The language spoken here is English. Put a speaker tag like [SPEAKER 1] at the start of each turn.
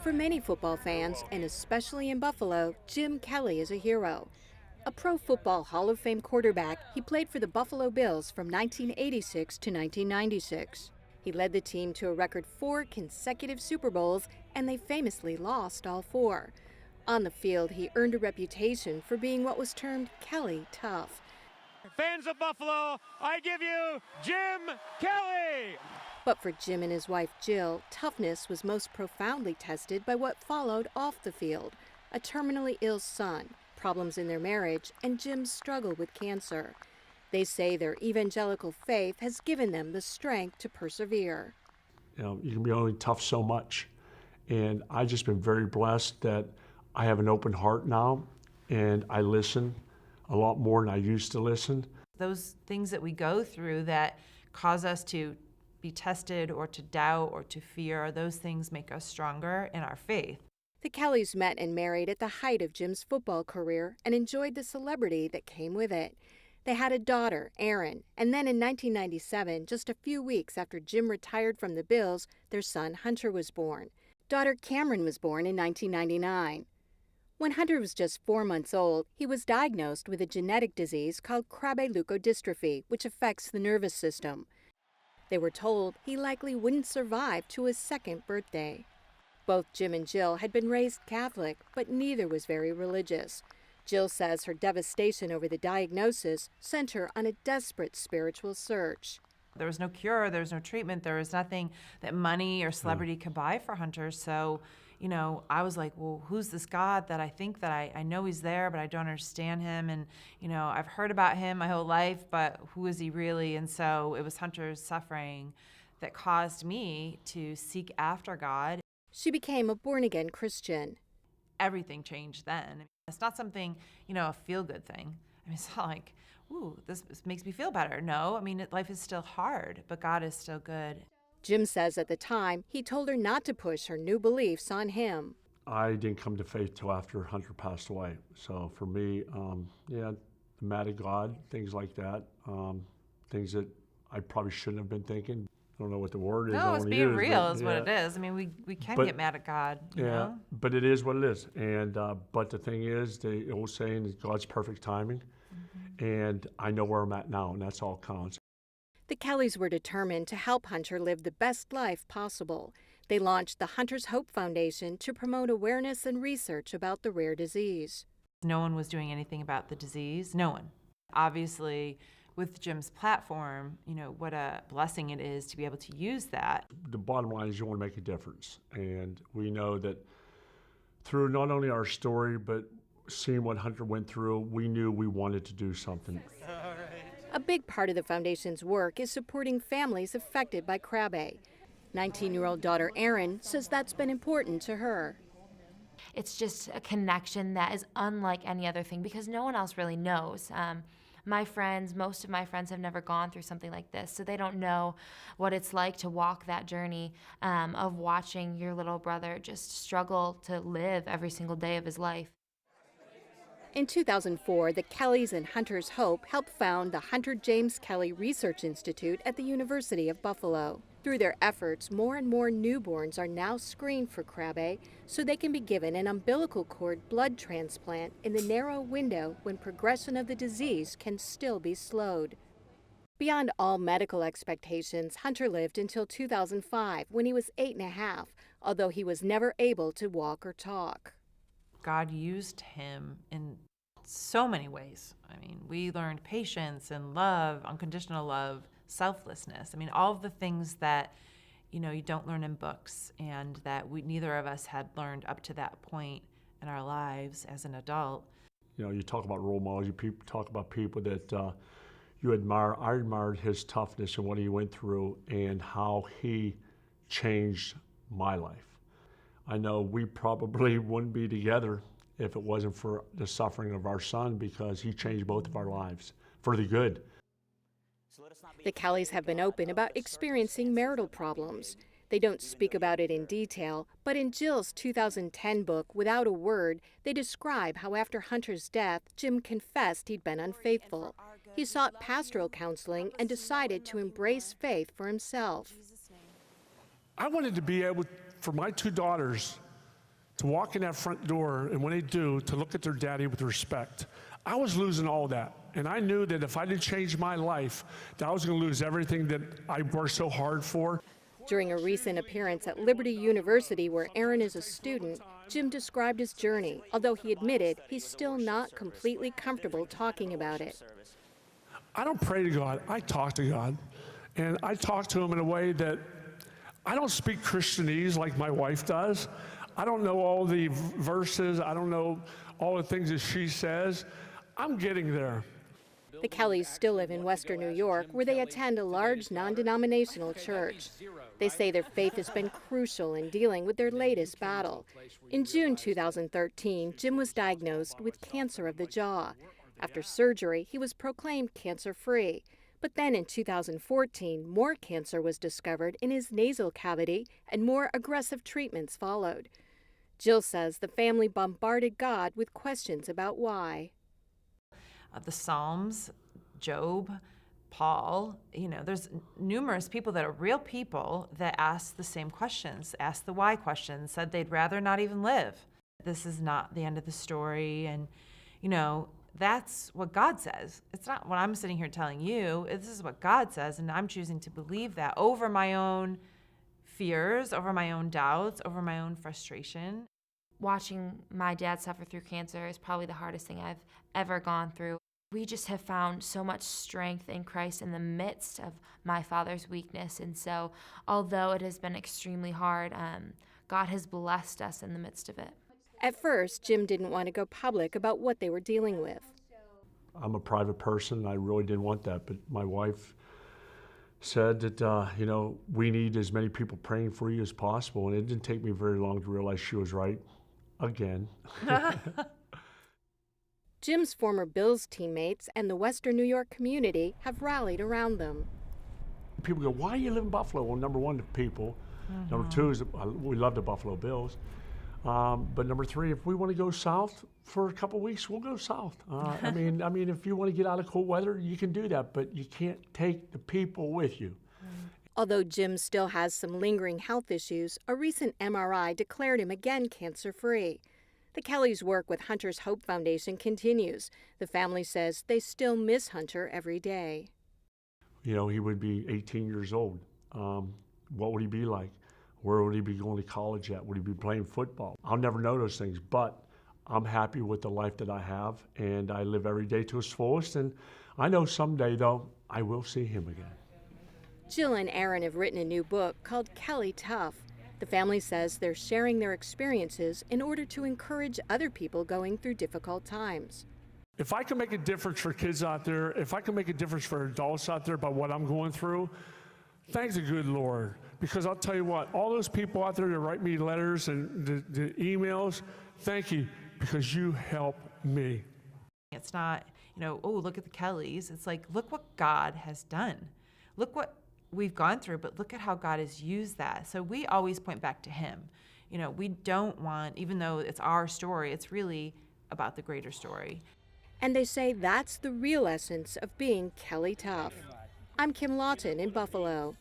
[SPEAKER 1] For many football fans, and especially in Buffalo, Jim Kelly is a hero. A Pro Football Hall of Fame quarterback, he played for the Buffalo Bills from 1986 to 1996. He led the team to a record 4 consecutive Super Bowls, and they famously lost all 4. On the field, he earned a reputation for being what was termed Kelly tough.
[SPEAKER 2] Fans of Buffalo, I give you Jim Kelly!
[SPEAKER 1] But for Jim and his wife Jill, toughness was most profoundly tested by what followed off the field: a terminally ill son, problems in their marriage, and Jim's struggle with cancer. They say their evangelical faith has given them the strength to persevere.
[SPEAKER 3] You can be only tough so much. And I've just been very blessed that I have an open heart now, and I listen a lot more than I used to listen.
[SPEAKER 4] Those things that we go through that cause us to be tested or to doubt or to fear, those things make us stronger in our faith.
[SPEAKER 1] The Kellys met and married at the height of Jim's football career and enjoyed the celebrity that came with it. They had a daughter, Erin, and then in 1997, just a few weeks after Jim retired from the Bills, their son Hunter was born. Daughter Cameron was born in 1999. When Hunter was just 4 months old, he was diagnosed with a genetic disease called Krabbe leukodystrophy, which affects the nervous system. They were told he likely wouldn't survive to his 2nd birthday. Both Jim and Jill had been raised Catholic, but neither was very religious. Jill says her devastation over the diagnosis sent her on a desperate spiritual search.
[SPEAKER 4] There was no cure, there was no treatment, there was nothing that money or celebrity could buy for Hunter. So, I was like, well, who's this God that I think that I know he's there, but I don't understand him. And, I've heard about him my whole life, but who is he really? And so it was Hunter's suffering that caused me to seek after God.
[SPEAKER 1] She became a born-again Christian.
[SPEAKER 4] Everything changed then. It's not something, a feel-good thing. It's not like, ooh, this makes me feel better. No, life is still hard, but God is still good.
[SPEAKER 1] Jim says at the time, he told her not to push her new beliefs on him.
[SPEAKER 3] I didn't come to faith till after Hunter passed away. So for me, the mad at God, things like that, things that I probably shouldn't have been thinking. I don't know what the word is.
[SPEAKER 4] No, it's being real is what it is. We can get mad at God. You know?
[SPEAKER 3] But it is what it is. And but the thing is, the old saying is God's perfect timing. Mm-hmm. And I know where I'm at now, and that's all counts.
[SPEAKER 1] The Kellys were determined to help Hunter live the best life possible. They launched the Hunter's Hope Foundation to promote awareness and research about the rare disease.
[SPEAKER 4] No one was doing anything about the disease. No one. Obviously, with Jim's platform, what a blessing it is to be able to use that.
[SPEAKER 3] The bottom line is you want to make a difference. And we know that through not only our story, but seeing what Hunter went through, we knew we wanted to do something.
[SPEAKER 1] A big part of the foundation's work is supporting families affected by Krabbe. 19-year-old daughter Erin says that's been important to her.
[SPEAKER 5] It's just a connection that is unlike any other thing because no one else really knows. Most of my friends have never gone through something like this, so they don't know what it's like to walk that journey of watching your little brother just struggle to live every single day of his life.
[SPEAKER 1] In 2004, the Kellys and Hunter's Hope helped found the Hunter James Kelly Research Institute at the University of Buffalo. Through their efforts, more and more newborns are now screened for Krabbe so they can be given an umbilical cord blood transplant in the narrow window when progression of the disease can still be slowed. Beyond all medical expectations, Hunter lived until 2005 when he was 8.5, although he was never able to walk or talk.
[SPEAKER 4] God used him in so many ways. We learned patience and love, unconditional love, selflessness. All of the things that, you don't learn in books and that neither of us had learned up to that point in our lives as an adult.
[SPEAKER 3] You talk about role models, you talk about people that you admire. I admired his toughness and what he went through and how he changed my life. I know we probably wouldn't be together if it wasn't for the suffering of our son because he changed both of our lives for the good.
[SPEAKER 1] The Kellys have been open about experiencing marital problems. They don't speak about it in detail, but in Jill's 2010 book, Without a Word, they describe how after Hunter's death, Jim confessed he'd been unfaithful. He sought pastoral counseling and decided to embrace faith for himself.
[SPEAKER 6] I wanted to be able
[SPEAKER 3] for my two daughters to walk in that front door, and when they do, to look at their daddy with respect. I was losing all that. And I knew that if I didn't change my life, that I was going to lose everything that I worked so hard for.
[SPEAKER 1] During a recent appearance at Liberty University, where Aaron is a student, Jim described his journey, although he admitted he's still not completely comfortable talking about it.
[SPEAKER 3] I don't pray to God, I talk to God. And I talk to him in a way that I don't speak Christianese like my wife does. I don't know all the verses, I don't know all the things that she says. I'm getting there.
[SPEAKER 1] The Kellys still live in Western New York, where they attend a large non-denominational church. They say their faith has been crucial in dealing with their latest battle. In June 2013, Jim was diagnosed with cancer of the jaw. After surgery, he was proclaimed cancer-free. But then in 2014, more cancer was discovered in his nasal cavity, and more aggressive treatments followed. Jill says the family bombarded God with questions about why.
[SPEAKER 4] The Psalms, Job, Paul, there's numerous people that are real people that ask the same questions, ask the why questions, said they'd rather not even live. This is not the end of the story. And, that's what God says. It's not what I'm sitting here telling you. This is what God says, and I'm choosing to believe that over my own fears, over my own doubts, over my own frustration.
[SPEAKER 5] Watching my dad suffer through cancer is probably the hardest thing I've ever gone through. We just have found so much strength in Christ in the midst of my father's weakness. And so, although it has been extremely hard, God has blessed us in the midst of it.
[SPEAKER 1] At first, Jim didn't want to go public about what they were dealing with.
[SPEAKER 3] I'm a private person. I really didn't want that, but my wife said that, we need as many people praying for you as possible. And it didn't take me very long to realize she was right again.
[SPEAKER 1] Jim's former Bills teammates and the Western New York community have rallied around them.
[SPEAKER 3] People go, why do you live in Buffalo? Well, number one, the people. Number two is we love the Buffalo Bills. But number three, if we want to go south for a couple of weeks, we'll go south. I mean, if you want to get out of cold weather, you can do that, but you can't take the people with you.
[SPEAKER 1] Although Jim still has some lingering health issues, a recent MRI declared him again cancer-free. The Kellys' work with Hunter's Hope Foundation continues. The family says they still miss Hunter every day.
[SPEAKER 3] He would be 18 years old. What would he be like? Where would he be going to college at? Would he be playing football? I'll never know those things, but I'm happy with the life that I have, and I live every day to its fullest, and I know someday, though, I will see him again.
[SPEAKER 1] Jill and Aaron have written a new book called Kelly Tough. The family says they're sharing their experiences in order to encourage other people going through difficult times.
[SPEAKER 3] If I can make a difference for kids out there, if I can make a difference for adults out there by what I'm going through, thank the good Lord. Because I'll tell you what, all those people out there that write me letters and the emails, thank you, because you help me.
[SPEAKER 4] It's not, oh, look at the Kellys. It's like, look what God has done. Look what we've gone through, but look at how God has used that. So we always point back to him. We don't want, even though it's our story, it's really about the greater story.
[SPEAKER 1] And they say that's the real essence of being Kelly Tough. I'm Kim Lawton in Buffalo.